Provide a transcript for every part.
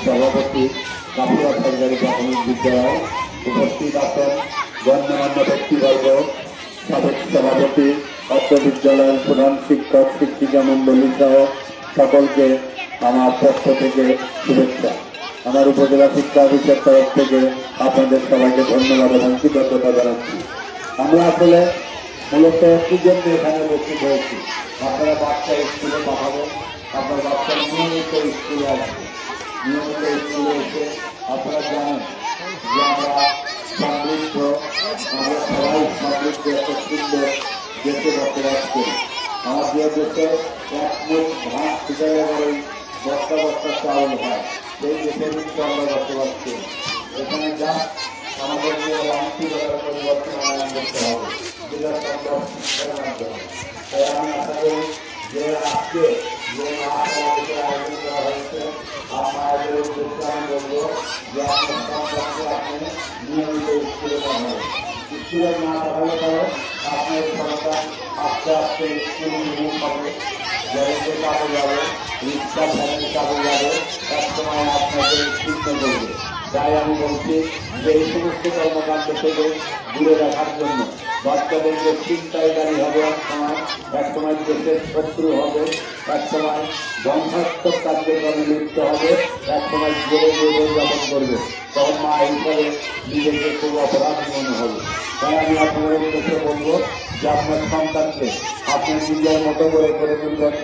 সভাপতি কাপুরা সরকারি প্রাথমিক বিদ্যালয় উপস্থিত আছেন গণ্যমান্য ব্যক্তিবর্গ, সাবেক সভাপতি, অত্র বিদ্যালয়ের প্রধান শিক্ষক শিক্ষিকা মন্ডলী সহ সকলকে আমার পক্ষ থেকে শুভেচ্ছা। আমার উপজেলা শিক্ষা অফিসের তরফ থেকে আপনাদের সবাইকে ধন্যবাদ এবং কৃতজ্ঞতা জানাচ্ছি। আমরা আসলে মূলত কি জন্য এখানে উপস্থিত হয়েছি, আপনারা বাচ্চা স্কুলে পাঠাবেন, আপনার বাচ্চা নিয়মিত স্কুলে আসবে। নিয়মিত স্কুলে এসে আপনারা জানেন যে আমরা সমৃদ্ধ, আমরা সবাই সমৃদ্ধ একটা সুন্দর দেশে বসবাস করি। আমাদের দেশে এক মুঠ ধান শুকালে বলেই বস্তা বস্তা চাউল হয়, সেই দেশের কিন্তু আমরা বসবাস করি। এখানে যা আমাদেরকে মানসিকতার পরিবর্তন আনয়ন করতে হবে, যেটা সম্ভব শিক্ষার মাধ্যমে। তাই আমি আশা করি যে আজকে যে আমাদেরকে আয়োজন করা হয়েছে, আপনাদের উদ্দেশ্যে আমি বলবো যে আপনার সন্তানকে আপনি নিয়মিত স্কুলে পাঠাবেন। স্কুলে না পাঠালে পরে আপনার সন্তান আস্তে আস্তে স্কুল মুখ হবে, জলেতে কাজে যাবে, রিক্সা ভ্যানের কাজে যাবে, এক সময় আপনাকে চিহ্ন করবে। তাই আমি বলছি যে এই সমস্ত কর্মকাণ্ড থেকে দূরে রাখার জন্য বাচ্চাদেরকে চিন্তায়কারী হবে, এক সময় দেশের শত্রু হবে, এক সময় ধ্বংসাত্মক কার্যক্রমে লিপ্ত হবে, এক সময় জেলে জীবনযাপন করবে, তখন মা হিসাবে নিজেকে খুব অপরাধী মনে হবে। তাই আমি আপনাদের উদ্দেশ্যে বলবো যে আপনার সন্তানকে আপনি নিজের মতো করে তুলবেন,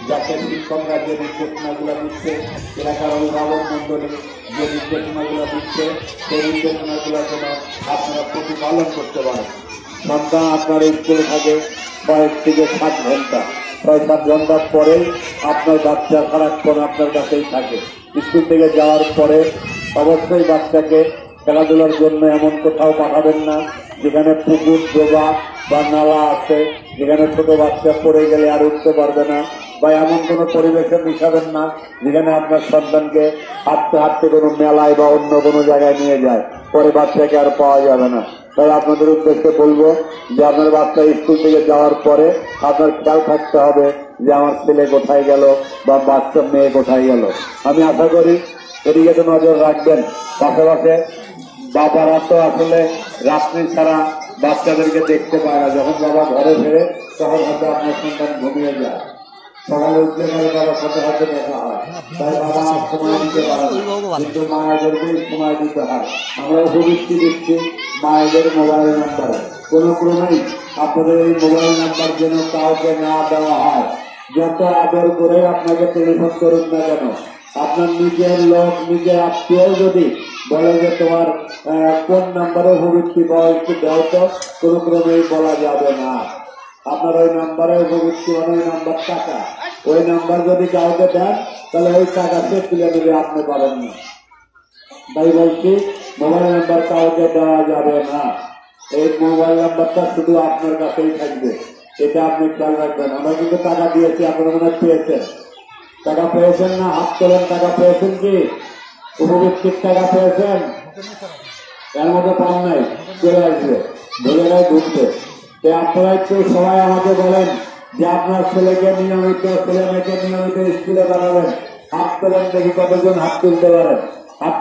যাতে শিক্ষকরা যে নির্দেশনাগুলো দিচ্ছে, এলাকার অভিভাবক মন্ডলী যে নির্দেশনাগুলো দিচ্ছে, সেই নির্দেশনাগুলো যেন আপনারা প্রতিপালন করতে পারেন। সন্তান আপনার স্কুলে থাকে 6 থেকে 7 ঘন্টা, 6-7 ঘন্টার পরেই আপনার বাচ্চা সারাক্ষণ আপনার কাছেই থাকে। স্কুল থেকে যাওয়ার পরে অবশ্যই বাচ্চাকে খেলাধুলার জন্য এমন কোথাও পাঠাবেন না যেখানে পুকুর, ডোবা বা নালা আছে, যেখানে ছোট বাচ্চা পড়ে গেলে আর উঠতে পারবে না, বা এমন কোনো পরিবেশে মিশাবেন না যেখানে আপনার সন্তানকে হাঁটতে হাঁটতে কোনো মেলায় বা অন্য কোনো জায়গায় নিয়ে যায়, পরে বাচ্চাকে আর পাওয়া যাবে না। তাই আপনাদের উদ্দেশ্যে বলবো যে আপনার বাচ্চা স্কুল থেকে যাওয়ার পরে আপনার খেয়াল থাকতে হবে যে আমার ছেলে কোথায় গেল বা বাচ্চা মেয়ে কোথায় গেল। আমি আশা করি এদিকে তো নজর রাখবেন। পাশাপাশি বাবারা তো আসলে রাত্রি ছাড়া বাচ্চাদেরকে দেখতে পায় না, যখন বাবা ঘরে ফেরে তখন হয়তো আপনার সন্তান ঘুমিয়ে যায়, সকালে উঠলে পরে বাবার সাথে হাতে দেখা হয়, তাই বাবা সময় দিতে পারে না, কিন্তু মায়েদেরকেই সময় দিতে হয়। আমরা উপবৃত্তি দিচ্ছি মায়েদের মোবাইল নাম্বারে, কোন ক্রমেই আপনাদের এই মোবাইল নাম্বার যেন কাউকে না দেওয়া হয়। যত আদর করে আপনাকে টেলিফোন করুন না কেন, আপনার নিজের লোক, নিজের আত্মীয় যদি বলে যে তোমার কোন নাম্বারে উপবৃত্তি পাওয়া একটু দেওয়া, তো কোন ক্রমেই বলা যাবে না। আপনার ওই নাম্বারে উপবৃত্তি মানে ওই নাম্বার টাকা, ওই নাম্বার যদি কাউকে দেন তাহলে ওই টাকা সে তুলে দেবে, আপনি পারেন না। তাই বলছি মোবাইল নাম্বার কাউকে দেওয়া যাবে না। এই মোবাইল নাম্বারটা শুধু আপনার কাছেই থাকবে, এটা আপনি খেয়াল রাখবেন। আমরা কিন্তু টাকা দিয়েছি, আপনারা মনে পেয়েছেন, টাকা পেয়েছেন না? হাত তোলেন, টাকা পেয়েছেন কি? উপবৃত্তির টাকা পেয়েছেন? এর মধ্যে পান নাই, চলে আসবে, ভুলে যায় ঘুরতে। আপনারা একটু সবাই আমাকে বলেন যে আপনার ছেলেকে নিয়মিত, ছেলে মেয়েকে নিয়মিত স্কুলে পাঠাবেন। হাত তোলেন, দেখি কতজন হাত তুলতে পারেন। হাত